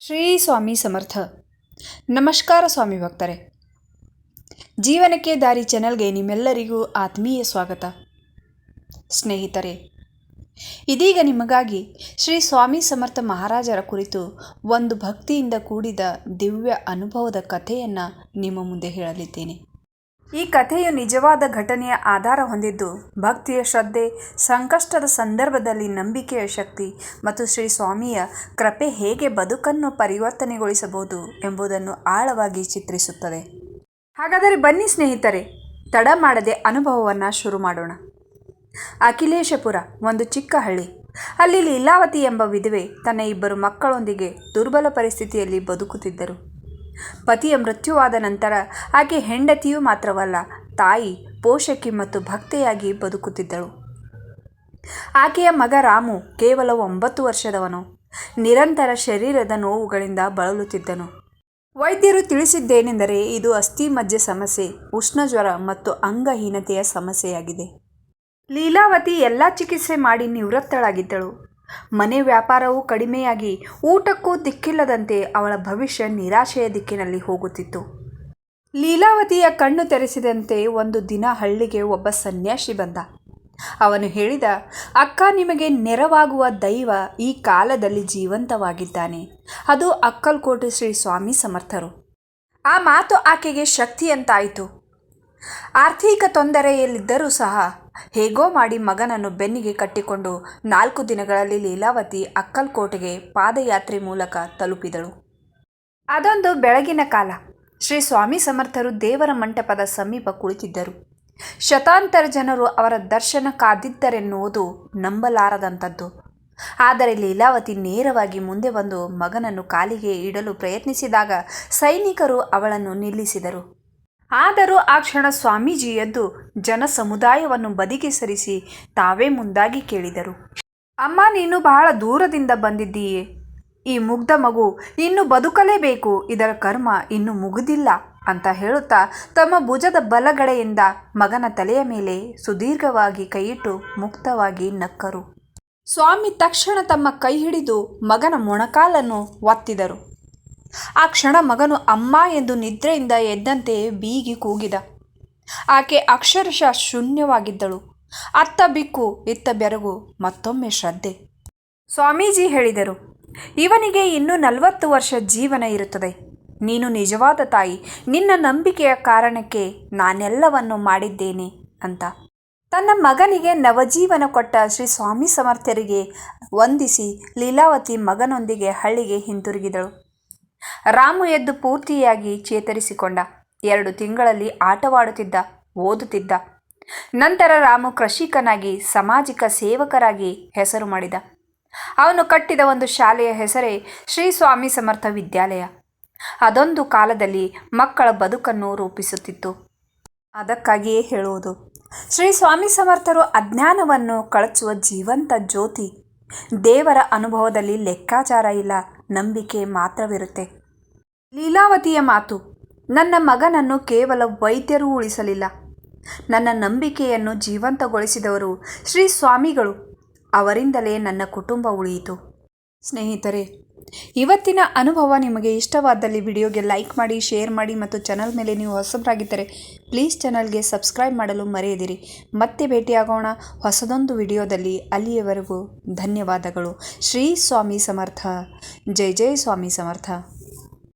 ಶ್ರೀ ಸ್ವಾಮಿ ಸಮರ್ಥ. ನಮಸ್ಕಾರ ಸ್ವಾಮಿ ಭಕ್ತರೇ. ಜೀವನಕ್ಕೆ ದಾರಿ ಚಾನೆಲ್ಗೆ ನಿಮ್ಮೆಲ್ಲರಿಗೂ ಆತ್ಮೀಯ ಸ್ವಾಗತ. ಸ್ನೇಹಿತರೆ, ಇದೀಗ ನಿಮಗಾಗಿ ಶ್ರೀ ಸ್ವಾಮಿ ಸಮರ್ಥ ಮಹಾರಾಜರ ಕುರಿತು ಒಂದು ಭಕ್ತಿಯಿಂದ ಕೂಡಿದ ದಿವ್ಯ ಅನುಭವದ ಕಥೆಯನ್ನು ನಿಮ್ಮ ಮುಂದೆ ಹೇಳಲಿದ್ದೇನೆ. ಈ ಕಥೆಯು ನಿಜವಾದ ಘಟನೆಯ ಆಧಾರ ಹೊಂದಿದ್ದು, ಭಕ್ತಿಯ ಶ್ರದ್ಧೆ, ಸಂಕಷ್ಟದ ಸಂದರ್ಭದಲ್ಲಿ ನಂಬಿಕೆಯ ಶಕ್ತಿ ಮತ್ತು ಶ್ರೀ ಸ್ವಾಮಿಯ ಕೃಪೆ ಹೇಗೆ ಬದುಕನ್ನು ಪರಿವರ್ತನೆಗೊಳಿಸಬಹುದು ಎಂಬುದನ್ನು ಆಳವಾಗಿ ಚಿತ್ರಿಸುತ್ತದೆ. ಹಾಗಾದರೆ ಬನ್ನಿ ಸ್ನೇಹಿತರೆ, ತಡ ಮಾಡದೆ ಅನುಭವವನ್ನು ಶುರು ಮಾಡೋಣ. ಅಖಿಲೇಶಪುರ ಒಂದು ಚಿಕ್ಕ ಹಳ್ಳಿ. ಅಲ್ಲಿ ಲೀಲಾವತಿ ಎಂಬ ವಿಧವೆ ತನ್ನ 2 ಮಕ್ಕಳೊಂದಿಗೆ ದುರ್ಬಲ ಪರಿಸ್ಥಿತಿಯಲ್ಲಿ ಬದುಕುತ್ತಿದ್ದರು. ಪತಿಯ ಮೃತ್ಯುವಾದ ನಂತರ ಆಕೆ ಹೆಂಡತಿಯೂ ಮಾತ್ರವಲ್ಲ, ತಾಯಿ, ಪೋಷಕಿ ಮತ್ತು ಭಕ್ತೆಯಾಗಿ ಬದುಕುತ್ತಿದ್ದಳು. ಆಕೆಯ ಮಗ ರಾಮು ಕೇವಲ 9 ವರ್ಷದವನು. ನಿರಂತರ ಶರೀರದ ನೋವುಗಳಿಂದ ಬಳಲುತ್ತಿದ್ದನು. ವೈದ್ಯರು ತಿಳಿಸಿದ್ದೇನೆಂದರೆ ಇದು ಅಸ್ಥಿಮಜ್ಜೆ ಸಮಸ್ಯೆ, ಉಷ್ಣಜ್ವರ ಮತ್ತು ಅಂಗಹೀನತೆಯ ಸಮಸ್ಯೆಯಾಗಿದೆ. ಲೀಲಾವತಿ ಎಲ್ಲ ಚಿಕಿತ್ಸೆ ಮಾಡಿ ನಿವೃತ್ತಳಾಗಿದ್ದಳು. ಮನೆ ವ್ಯಾಪಾರವೂ ಕಡಿಮೆಯಾಗಿ ಊಟಕ್ಕೂ ದಿಕ್ಕಿಲ್ಲದಂತೆ ಅವಳ ಭವಿಷ್ಯ ನಿರಾಶೆಯ ದಿಕ್ಕಿನಲ್ಲಿ ಹೋಗುತ್ತಿತ್ತು. ಲೀಲಾವತಿಯ ಕಣ್ಣು ತೆರೆಸಿದಂತೆ ಒಂದು ದಿನ ಹಳ್ಳಿಗೆ ಒಬ್ಬ ಸನ್ಯಾಸಿ ಬಂದ. ಅವನು ಹೇಳಿದ, ಅಕ್ಕ, ನಿಮಗೆ ನೆರವಾಗುವ ದೈವ ಈ ಕಾಲದಲ್ಲಿ ಜೀವಂತವಾಗಿದ್ದಾನೆ. ಅದು ಅಕ್ಕಲ್ಕೋಟೆ ಶ್ರೀ ಸ್ವಾಮಿ ಸಮರ್ಥರು. ಆ ಮಾತು ಆಕೆಗೆ ಶಕ್ತಿಯಂತಾಯಿತು. ಆರ್ಥಿಕ ತೊಂದರೆಯಲ್ಲಿದ್ದರೂ ಸಹ ಹೇಗೋ ಮಾಡಿ ಮಗನನ್ನು ಬೆನ್ನಿಗೆ ಕಟ್ಟಿಕೊಂಡು 4 ದಿನಗಳಲ್ಲಿ ಲೀಲಾವತಿ ಅಕ್ಕಲ್ಕೋಟೆಗೆ ಪಾದಯಾತ್ರೆ ಮೂಲಕ ತಲುಪಿದಳು. ಅದೊಂದು ಬೆಳಗಿನ ಕಾಲ. ಶ್ರೀ ಸ್ವಾಮಿ ಸಮರ್ಥರು ದೇವರ ಮಂಟಪದ ಸಮೀಪ ಕುಳಿತಿದ್ದರು. ಶತಾಂತರ ಜನರು ಅವರ ದರ್ಶನ ಕಾದಿದ್ದರೆನ್ನುವುದು ನಂಬಲಾರದಂಥದ್ದು. ಆದರೆ ಲೀಲಾವತಿ ನೇರವಾಗಿ ಮುಂದೆ ಬಂದು ಮಗನನ್ನು ಕಾಲಿಗೆ ಇಡಲು ಪ್ರಯತ್ನಿಸಿದಾಗ ಸೈನಿಕರು ಅವಳನ್ನು ನಿಲ್ಲಿಸಿದರು. ಆದರೂ ಆ ಕ್ಷಣ ಸ್ವಾಮೀಜಿ ಎದ್ದು ಜನ ಸಮುದಾಯವನ್ನು ಬದಿಗೆ ಸರಿಸಿ ತಾವೇ ಮುಂದಾಗಿ ಕೇಳಿದರು, ಅಮ್ಮ, ನೀನು ಬಹಳ ದೂರದಿಂದ ಬಂದಿದ್ದೀಯೆ. ಈ ಮುಗ್ಧ ಮಗು ಇನ್ನು ಬದುಕಲೇಬೇಕು, ಇದರ ಕರ್ಮ ಇನ್ನು ಮುಗಿದಿಲ್ಲ ಅಂತ ಹೇಳುತ್ತಾ ತಮ್ಮ ಭುಜದ ಬಲಗಡೆಯಿಂದ ಮಗನ ತಲೆಯ ಮೇಲೆ ಸುದೀರ್ಘವಾಗಿ ಕೈಯಿಟ್ಟು ಮುಕ್ತವಾಗಿ ನಕ್ಕರು. ಸ್ವಾಮಿ ತಕ್ಷಣ ತಮ್ಮ ಕೈ ಹಿಡಿದು ಮಗನ ಮೊಣಕಾಲನ್ನು ಒತ್ತಿದರು. ಆ ಕ್ಷಣ ಮಗನು ಅಮ್ಮ ಎಂದು ನಿದ್ರೆಯಿಂದ ಎದ್ದಂತೆ ಬೀಗಿ ಕೂಗಿದ. ಆಕೆ ಅಕ್ಷರಶಃ ಶೂನ್ಯವಾಗಿದ್ದಳು. ಅತ್ತ ಬಿಕ್ಕು, ಇತ್ತ ಬೆರಗು, ಮತ್ತೊಮ್ಮೆ ಶ್ರದ್ಧೆ. ಸ್ವಾಮೀಜಿ ಹೇಳಿದರು, ಇವನಿಗೆ ಇನ್ನೂ 40 ವರ್ಷ ಜೀವನ ಇರುತ್ತದೆ. ನೀನು ನಿಜವಾದ ತಾಯಿ. ನಿನ್ನ ನಂಬಿಕೆಯ ಕಾರಣಕ್ಕೆ ನಾನೆಲ್ಲವನ್ನು ಮಾಡಿದ್ದೇನೆ ಅಂತ. ತನ್ನ ಮಗನಿಗೆ ನವಜೀವನ ಕೊಟ್ಟ ಶ್ರೀ ಸ್ವಾಮಿ ಸಮರ್ಥರಿಗೆ ವಂದಿಸಿ ಲೀಲಾವತಿ ಮಗನೊಂದಿಗೆ ಹಳ್ಳಿಗೆ ಹಿಂತಿರುಗಿದಳು. ರಾಮು ಎದ್ದು ಪೂರ್ತಿಯಾಗಿ ಚೇತರಿಸಿಕೊಂಡ. 2 ತಿಂಗಳಲ್ಲಿ ಆಟವಾಡುತ್ತಿದ್ದ, ಓದುತ್ತಿದ್ದ. ನಂತರ ರಾಮು ಕೃಷಿಕನಾಗಿ, ಸಾಮಾಜಿಕ ಸೇವಕರಾಗಿ ಹೆಸರು ಮಾಡಿದ. ಅವನು ಕಟ್ಟಿದ ಒಂದು ಶಾಲೆಯ ಹೆಸರೇ ಶ್ರೀ ಸ್ವಾಮಿ ಸಮರ್ಥ ವಿದ್ಯಾಲಯ. ಅದೊಂದು ಕಾಲದಲ್ಲಿ ಮಕ್ಕಳ ಬದುಕನ್ನು ರೂಪಿಸುತ್ತಿತ್ತು. ಅದಕ್ಕಾಗಿಯೇ ಹೇಳುವುದು, ಶ್ರೀ ಸ್ವಾಮಿ ಸಮರ್ಥರು ಅಜ್ಞಾನವನ್ನು ಕಳಚುವ ಜೀವಂತ ಜ್ಯೋತಿ. ದೇವರ ಅನುಭವದಲ್ಲಿ ಲೆಕ್ಕಾಚಾರ ಇಲ್ಲ, ನಂಬಿಕೆ ಮಾತ್ರವಿರುತ್ತೆ. ಲೀಲಾವತಿಯ ಮಾತು, ನನ್ನ ಮಗನನ್ನು ಕೇವಲ ವೈದ್ಯರು ಉಳಿಸಲಿಲ್ಲ, ನನ್ನ ನಂಬಿಕೆಯನ್ನು ಜೀವಂತಗೊಳಿಸಿದವರು ಶ್ರೀ ಸ್ವಾಮಿಗಳು. ಅವರಿಂದಲೇ ನನ್ನ ಕುಟುಂಬ ಉಳಿಯಿತು. ಸ್ನೇಹಿತರೆ, ಇವತ್ತಿನ ಅನುಭವ ನಿಮಗೆ ಇಷ್ಟವಾದಲ್ಲಿ ವಿಡಿಯೋಗೆ ಲೈಕ್ ಮಾಡಿ, ಶೇರ್ ಮಾಡಿ ಮತ್ತು ಚಾನಲ್ ಮೇಲೆ ನೀವು ಹೊಸಬರಾಗಿದ್ದರೆ ಪ್ಲೀಸ್ ಚಾನಲ್ಗೆ ಸಬ್ಸ್ಕ್ರೈಬ್ ಮಾಡಲು ಮರೆಯದಿರಿ. ಮತ್ತೆ ಭೇಟಿಯಾಗೋಣ ಹೊಸದೊಂದು ವಿಡಿಯೋದಲ್ಲಿ. ಅಲ್ಲಿಯವರೆಗೂ ಧನ್ಯವಾದಗಳು. ಶ್ರೀ ಸ್ವಾಮಿ ಸಮರ್ಥ. ಜೈ ಜೈ ಸ್ವಾಮಿ ಸಮರ್ಥ.